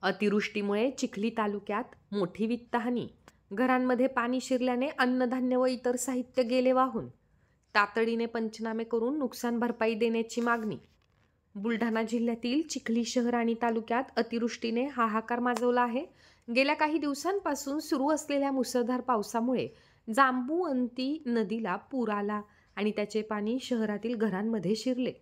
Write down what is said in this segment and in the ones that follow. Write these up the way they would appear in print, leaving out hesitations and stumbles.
अतिवृष्टीमुळे चिखली तालुक्यात मोठी वित्तहानी। घरांमध्ये पाणी शिरल्याने अन्नधान्य व इतर साहित्य गेले वाहून। तातडीने पंचनामे करून नुकसान भरपाई देण्याची मागणी। बुलढाणा जिल्ह्यातील चिखली शहर आणि तालुक्यात अतिवृष्टीने हाहाकार माजवला आहे। गेल्या काही दिवसांपासून सुरू असलेल्या मुसळधार पावसामुळे जांबुवंती नदीला पूर आला आणि त्याचे पाणी शहरातील घरांमध्ये शिरले।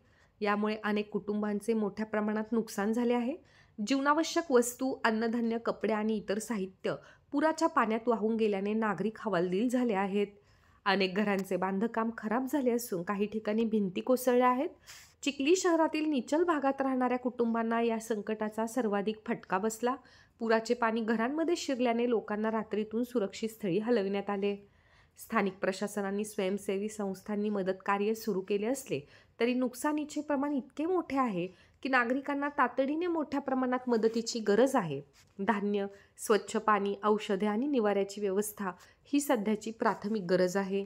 यामुळे अनेक कुटुंबांचे मोठ्या प्रमाणात नुकसान झाले आहे। जीवनावश्यक वस्तू, अन्नधान्य, कपडे आणि इतर साहित्य पुराच्या पाण्यात वाहून गेल्याने नागरिक हवालदिल झाले आहेत। अनेक घरांचे बांधकाम खराब झाले असून काही ठिकाणी भिंती कोसळल्या आहेत। चिखली शहरातील निचल भागात राहणाऱ्या कुटुंबांना या संकटाचा सर्वाधिक फटका बसला। पुराचे पाणी घरांमध्ये शिरल्याने लोकांना रात्रीतून सुरक्षित स्थळी हलविण्यात आले। स्थानिक प्रशासनाने स्वयंसेवी संस्थांनी मदत कार्य सुरू केले असले तरी नुकसानीचे प्रमाण इतके मोठे आहे की नागरिकांना तातडीने मोठ्या प्रमाणात मदतीची गरज आहे। धान्य, स्वच्छ पाणी, औषधे आणि निवाऱ्याची व्यवस्था ही सध्याची प्राथमिक गरज आहे।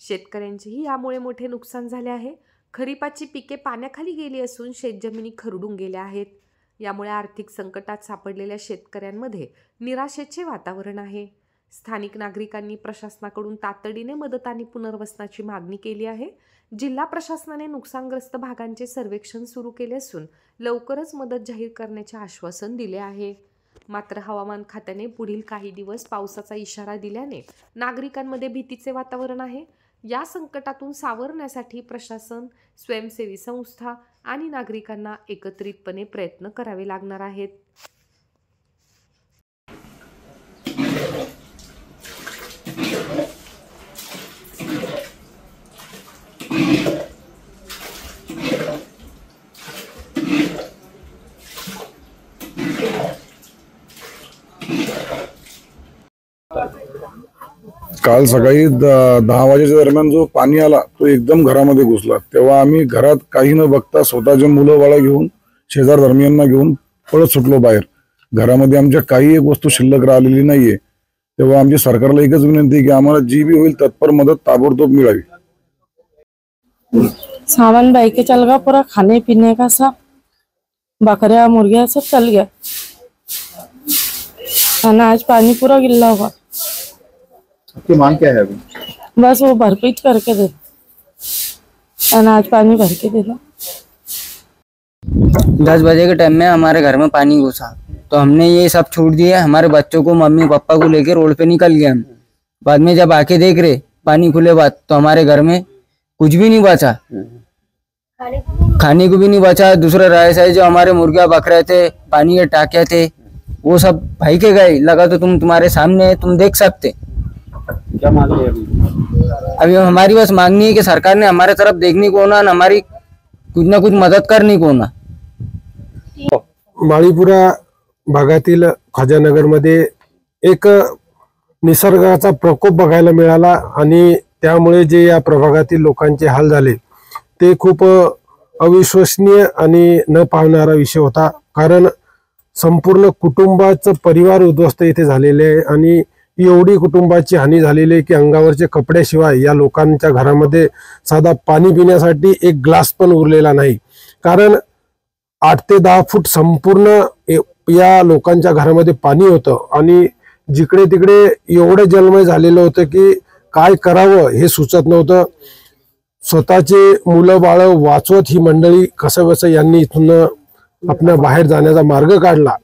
शेतकऱ्यांचेही यामुळे मोठे नुकसान झाले आहे। खरीपाची पिके पाण्याखाली गेली असून शेतजमिनी खरडून गेल्या आहेत। यामुळे आर्थिक संकटात सापडलेल्या शेतकऱ्यांमध्ये निराशेचे वातावरण आहे। स्थानिक नागरिकांनी प्रशासनाकडून तातडीने मदत आणि पुनर्वसनाची मागणी केली आहे। जिल्हा प्रशासनाने नुकसानग्रस्त भागांचे सर्वेक्षण सुरू केले असून लवकरच मदत जाहीर करण्याचे आश्वासन दिले आहे। मात्र हवामान खात्याने पुढील काही दिवस पावसाचा इशारा दिल्याने नागरिकांमध्ये भीतीचे वातावरण आहे। या संकटातून सावरण्यासाठी प्रशासन, स्वयंसेवी संस्था आणि नागरिकांना एकत्रितपणे प्रयत्न करावे लागणार आहेत। काल सकाळी 10 वाजेच्या दरम्यान जो पाणी आला तो एकदम घरामध्ये घुसला। तेव्हा आम्ही घरात काही न बघता स्वतःचे मुलं बाळा घेऊन, शेजार धर्मियांना घेऊन पळत सुटलो बाहेर। घरामध्ये आमच्या काही एक वस्तू शिल्लक राहिलेली नाहीये। तेव्हा आमची सरकारला एकच विनंती आहे की आम्हाला जी भी होईल तत्पर मदत ताबडतोब मिळावी। सामान बाइक के चल गया, पूरा खाने पीने का सब, बकरियां मुर्गियां सब चल गया। अनाज पानी पूरा गिल्ला हुआ। आपकी मांग क्या है अभी? बस वो भरपेट करके दे, अनाज पानी भर के देना। 10 बजे के टाइम में हमारे घर में पानी घुसा तो हमने ये सब छोड़ दिया। हमारे बच्चों को, मम्मी पापा को लेकर रोड पे निकल गए हम। बाद में जब आके देख रहे पानी खुले बाद तो हमारे घर में कुछ भी नहीं बचा, खाने को भी नहीं बचा। दूसरे राय से जो हमारे मुर्गियां बकरे थे, पानी के टाके थे, वो सब भाई के गए। लगा तो तुम्हारे सामने है, तुम देख सकते। क्या मांग रहे अभी हमारी बस मांगनी है कि सरकार ने हमारे तरफ देखने को ना, हमारी कुछ ना कुछ मदत करनी को ना। माळीपुरा भागातील खाजानगर मध्ये एक निसर्गाचा प्रकोप बघायला मिळाला आणि त्यामुळे जे या प्रभागातील लोकांचे हाल झाले ते खूप अविश्वसनीय आणि न पाहणारा विषय होता। कारण संपूर्ण कुटुंबाचं परिवार उद्ध्वस्त इथे झालेले आहे आणि एवढी कुटुंबाची हानी झालेली आहे की अंगावरचे कपड्याशिवाय या लोकांच्या घरामध्ये साधा पाणी पिण्यासाठी एक ग्लास पण उरलेला नाही। कारण 8 ते 10 फूट संपूर्ण या लोकांच्या घरामध्ये पाणी होतं आणि जिकडे तिकडे एवढे जलमय झालेलं होतं की काय करावं हे सुचत नव्हतं। स्वतःचे मुलं बाळ वाचवत ही मंडळी कसं यांनी इथून आपल्या बाहेर जाण्याचा मार्ग काढला।